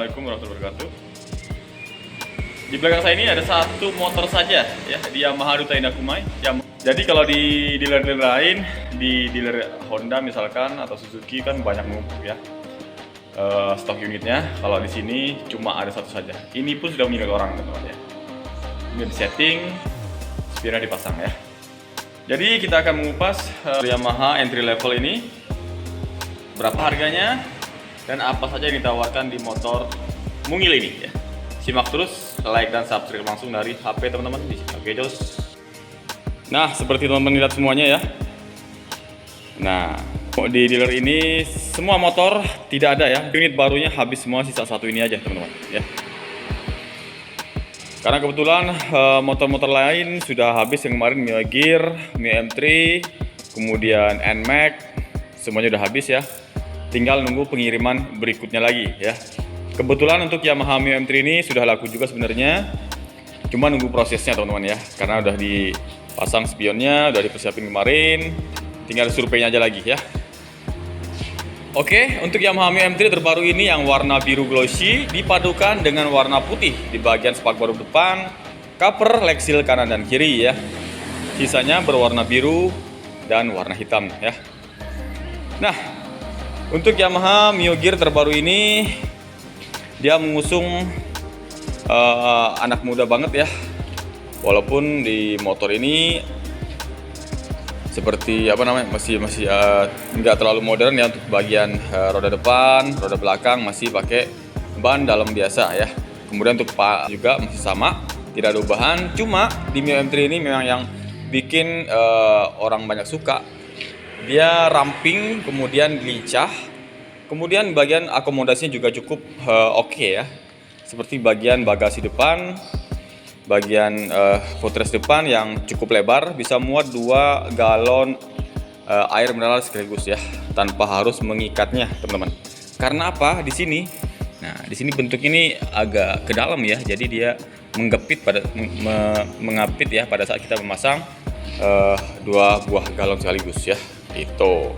Assalamualaikum warahmatullahi wabarakatuh. Di belakang saya ini ada satu motor saja ya, di Yamaha Duta Indah Kumai. Jadi kalau di dealer-dealer lain, di dealer Honda misalkan atau Suzuki kan banyak numpuk ya stok unitnya. Kalau di sini cuma ada satu saja. Ini pun sudah milik orang teman-teman ya. Ini di setting, spionnya dipasang ya. Jadi kita akan mengupas Yamaha entry level ini, berapa harganya dan apa saja yang ditawarkan di motor mungil ini ya. Simak terus, like dan subscribe langsung dari HP teman-teman di sini. Oke, jos. Nah, seperti teman-teman lihat semuanya ya. Nah, di dealer ini semua motor tidak ada ya. Unit barunya habis semua, sisa satu ini aja teman-teman ya. Karena kebetulan motor-motor lain sudah habis, yang kemarin Mio Gear, Mio M3, kemudian NMAX, semuanya udah habis ya. Tinggal nunggu pengiriman berikutnya lagi ya. Kebetulan untuk Yamaha Mio M3 ini sudah laku juga sebenarnya. Cuma nunggu prosesnya teman-teman ya. Karena udah dipasang spionnya, udah dipersiapin kemarin. Tinggal surveinya aja lagi ya. Oke, untuk Yamaha Mio M3 terbaru ini yang warna biru glossy dipadukan dengan warna putih di bagian spakbor depan, cover, leksil kanan dan kiri ya. Sisanya berwarna biru dan warna hitam ya. Nah, untuk Yamaha Mio Gear terbaru ini dia mengusung anak muda banget ya. Walaupun di motor ini seperti masih nggak terlalu modern ya. Untuk bagian roda depan, roda belakang masih pakai ban dalam biasa ya. Kemudian untuk juga masih sama, tidak ada ubahan. Cuma di Mio M3 ini memang yang bikin orang banyak suka, dia ramping, kemudian lincah, kemudian bagian akomodasinya juga cukup oke ya. Seperti bagian bagasi depan, bagian footrest depan yang cukup lebar, bisa muat 2 galon air mineral sekaligus ya, tanpa harus mengikatnya teman-teman. Karena apa? Di sini, nah di sini bentuk ini agak ke dalam ya, jadi dia menggepit mengapit ya pada saat kita memasang 2 buah galon sekaligus ya. Itu.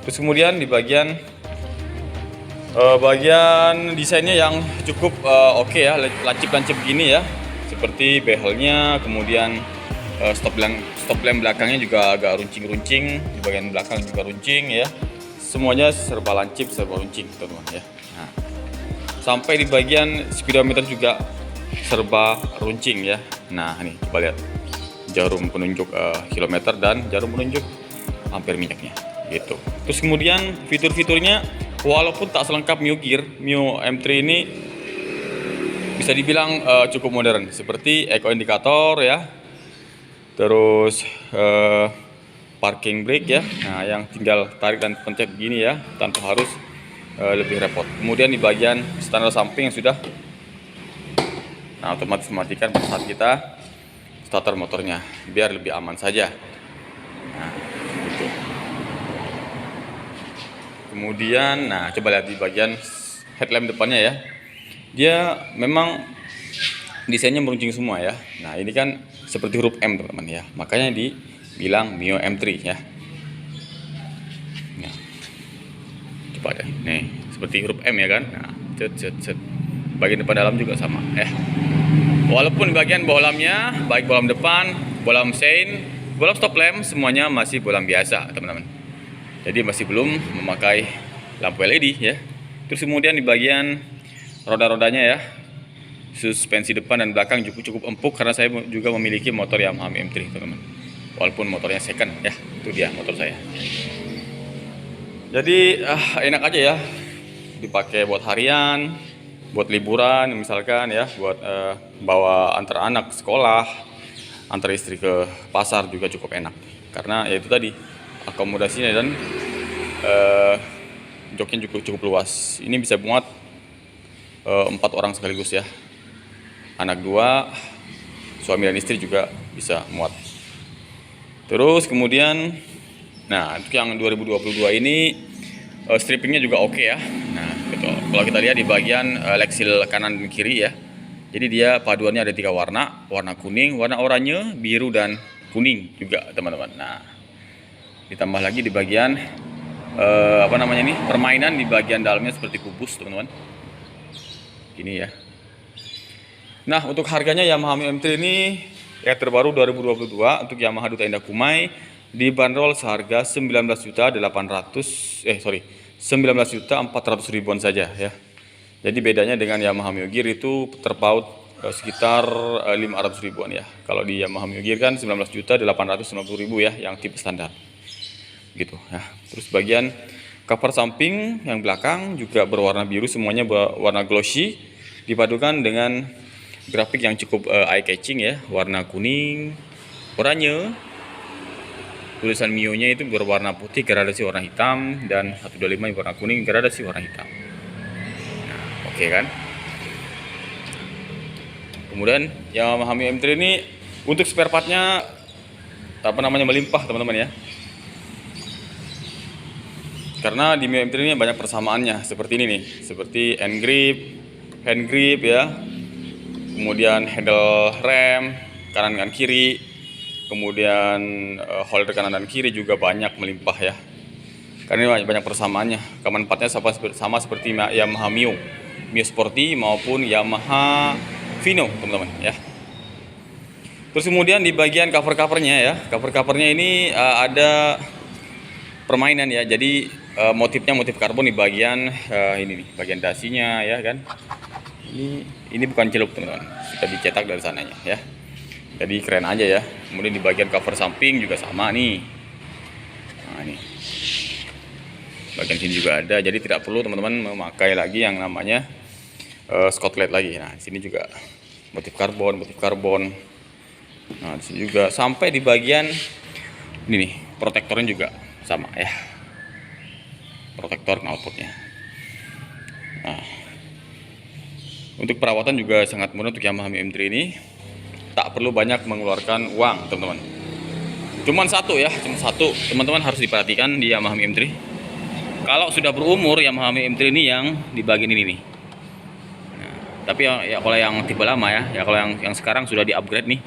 Terus kemudian di bagian desainnya yang cukup oke ya, lancip-lancip gini ya, seperti behelnya, kemudian stop lamp belakangnya juga agak runcing-runcing, di bagian belakang juga runcing ya. Semuanya serba lancip, serba runcing teman-teman ya. Nah, sampai di bagian speedometer juga serba runcing ya. Nah ini coba lihat, jarum penunjuk kilometer dan jarum penunjuk ampere minyaknya gitu. Terus kemudian fitur-fiturnya walaupun tak selengkap Mio Gear, Mio M3 ini bisa dibilang cukup modern, seperti eco indikator ya, terus parking brake ya, nah yang tinggal tarik dan pencet begini ya, tanpa harus lebih repot. Kemudian di bagian standar samping yang sudah otomatis mematikan pada saat kita starter motornya, biar lebih aman saja. Nah, gitu. Kemudian, coba lihat di bagian headlamp depannya ya. Dia memang desainnya meruncing semua ya. Nah ini kan seperti huruf M teman-teman ya, makanya dibilang Mio M3 ya. Nah, coba deh, nih seperti huruf M ya kan. Nah, cet. Bagian depan dalam juga sama ya. Walaupun bagian bohlamnya, baik bohlam depan, bohlam sein, bohlam stop lamp, semuanya masih bohlam biasa teman-teman. Jadi masih belum memakai lampu LED ya. Terus kemudian di bagian roda-rodanya ya, suspensi depan dan belakang cukup empuk, karena saya juga memiliki motor Yamaha M3 teman-teman. Walaupun motornya second ya, itu dia motor saya. Jadi enak aja ya, dipakai buat harian, buat liburan misalkan ya, buat bawa antar anak sekolah, antar istri ke pasar juga cukup enak. Karena ya itu tadi, akomodasinya dan joknya cukup luas. Ini bisa muat 4 orang sekaligus ya, anak 2, suami dan istri juga bisa muat. Terus kemudian, nah untuk yang 2022 ini strippingnya juga oke ya. Nah betul, kalau kita lihat di bagian leksil kanan dan kiri ya, jadi dia paduannya ada 3 warna, warna kuning, warna oranye, biru dan kuning juga teman-teman. Nah ditambah lagi di bagian permainan di bagian dalamnya seperti kubus teman-teman. Ini ya. Nah, untuk harganya Yamaha Mio M3 ini yang terbaru 2022 untuk Yamaha Duta Indah Kumai dibanderol seharga 19.400 ribuan saja ya. Jadi bedanya dengan Yamaha Mio Gear itu terpaut sekitar 500 ribuan ya. Kalau di Yamaha Mio Gear kan 19.890.000 ya yang tipe standar. Gitu ya. Terus bagian cover samping yang belakang juga berwarna biru, semuanya berwarna glossy dipadukan dengan grafik yang cukup eye catching ya, warna kuning, oranye. Tulisan Mio-nya itu berwarna putih gradasi warna hitam, dan 125 yang warna kuning gradasi warna hitam. Nah, oke kan? Kemudian Yamaha Mio M3 ini untuk spare partnya melimpah teman-teman ya. Karena di Mio M3 ini banyak persamaannya seperti ini nih, seperti hand grip ya. Kemudian handle rem kanan dan kiri, kemudian holder kanan dan kiri juga banyak melimpah ya. Karena ini banyak persamaannya. Kaman partnya sama seperti Yamaha Mio Sporty maupun Yamaha Vino teman-teman ya. Terus kemudian di bagian cover-covernya ya, cover-covernya ini ada permainan ya. Jadi motifnya motif karbon di bagian ini nih, bagian dasinya ya kan. Ini bukan celup teman-teman, sudah dicetak dari sananya ya. Jadi keren aja ya. Kemudian di bagian cover samping juga sama nih. Nah ini bagian sini juga ada. Jadi tidak perlu teman-teman memakai lagi yang namanya Scotland lagi. Nah di sini juga motif karbon. Nah di sini juga sampai di bagian ini nih, protektornya juga sama ya. Protektor knalpotnya. Nah, untuk perawatan juga sangat mudah untuk Yamaha Mio M3 ini. Tak perlu banyak mengeluarkan uang teman-teman. Cuma satu. Teman-teman harus diperhatikan di Yamaha Mio M3. Kalau sudah berumur Yamaha Mio M3 ini yang di bagian ini nih. Nah, tapi ya kalau yang tipe lama ya kalau yang sekarang sudah di-upgrade nih.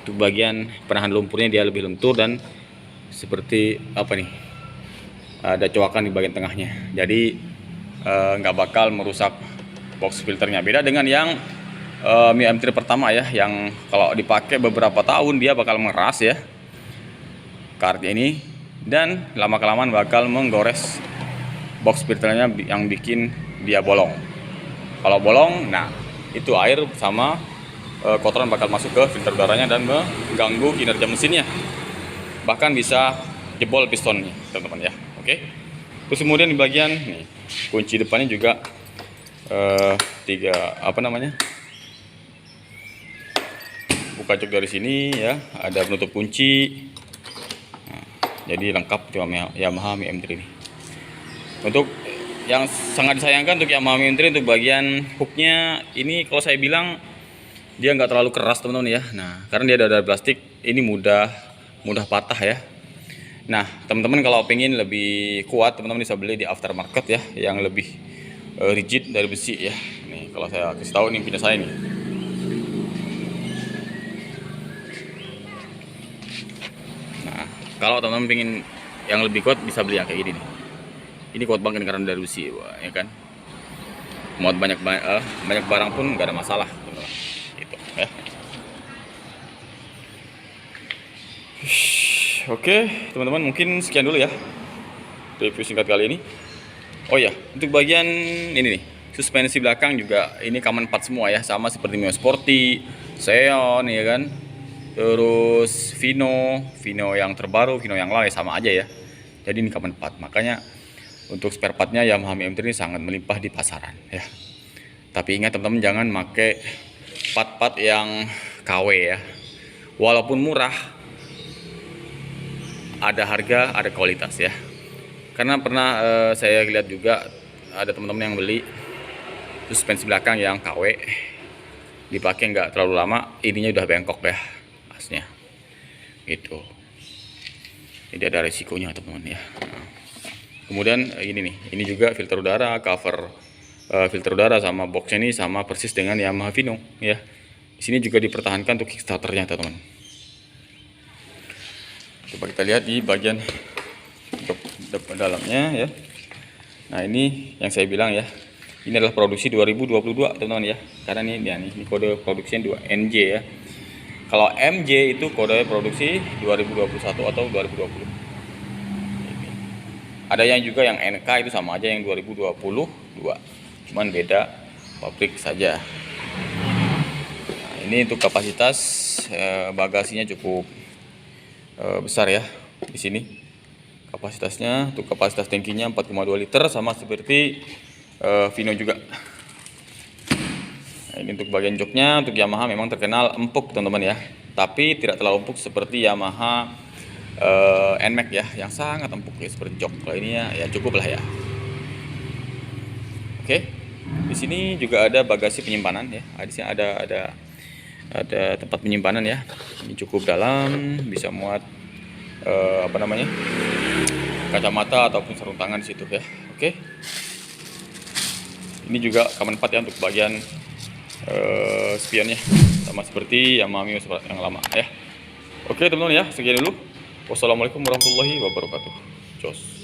Untuk bagian penahan lumpurnya dia lebih lentur dan seperti apa nih? Ada coakan di bagian tengahnya. Jadi nggak bakal merusak box filternya. Beda dengan yang Mio M3 pertama ya, yang kalau dipakai beberapa tahun dia bakal mengeras ya kartnya ini, dan lama-kelamaan bakal menggores box filternya yang bikin dia bolong. Kalau bolong, nah itu air sama kotoran bakal masuk ke filter udaranya dan mengganggu kinerja mesinnya. Bahkan bisa jebol pistonnya teman-teman ya. Oke. Terus kemudian di bagian nih, kunci depannya juga buka jok dari sini ya, ada penutup kunci. Nah, jadi lengkap Yamaha Mio M3 ini. Untuk yang sangat disayangkan untuk Yamaha Mio M3 untuk bagian hooknya ini, kalau saya bilang dia nggak terlalu keras teman-teman ya. Nah karena dia dari plastik, ini mudah patah ya. Nah teman-teman kalau pengen lebih kuat, teman-teman bisa beli di aftermarket ya, yang lebih rigid dari besi ya. Nih kalau saya kasih tahu nih punya saya nih. Nah kalau teman-teman pengen yang lebih kuat bisa beli yang kayak gini nih. Ini kuat banget karena dari besi ya kan. Muat banyak barang pun nggak ada masalah teman-teman. Gitu ya. Oke teman-teman, mungkin sekian dulu ya review singkat kali ini. Oh ya, untuk bagian ini nih, suspensi belakang juga ini common part semua ya, sama seperti Mio Sporty, Xeon ya kan. Terus Vino yang terbaru, Vino yang lama sama aja ya. Jadi ini common part. Makanya untuk spare partnya Yamaha Mio M3 ini sangat melimpah di pasaran ya. Tapi ingat teman-teman, jangan pakai part-part yang KW ya. Walaupun murah, ada harga, ada kualitas ya. Karena pernah saya lihat juga ada teman-teman yang beli suspensi belakang yang KW, dipakai nggak terlalu lama, ininya udah bengkok ya asnya gitu. Jadi ada resikonya teman-teman ya. Nah, kemudian ini nih, ini juga filter udara, cover filter udara sama boxnya ini sama persis dengan Yamaha Vino ya. Di sini juga dipertahankan untuk kickstarternya teman-teman. Coba kita lihat di bagian dalamnya ya. Nah ini yang saya bilang ya, Ini adalah produksi 2022 teman-teman ya, karena ini kode produksinya 2NJ ya. Kalau MJ itu kode produksi 2021 atau 2020. Ada yang juga yang NK itu sama aja yang 2022, cuman beda pabrik saja. Nah, ini untuk kapasitas bagasinya cukup besar ya di sini. Kapasitasnya untuk kapasitas tangkinya 4,2 liter sama seperti Vino juga. Nah, ini untuk bagian joknya, untuk Yamaha memang terkenal empuk teman-teman ya, tapi tidak terlalu empuk seperti Yamaha NMAX ya, yang sangat empuk ya seperti jok. Kalau ini ya cukup lah ya. Oke, di sini juga ada bagasi penyimpanan ya. Di sini ada tempat penyimpanan ya. Ini cukup dalam, bisa muat kacamata ataupun sarung tangan di situ ya. Oke. Ini juga kaman 4 ya untuk bagian spionnya, sama seperti Yamaha Mio yang lama ya. Oke teman-teman ya, sekian dulu. Wassalamualaikum warahmatullahi wabarakatuh. Jos.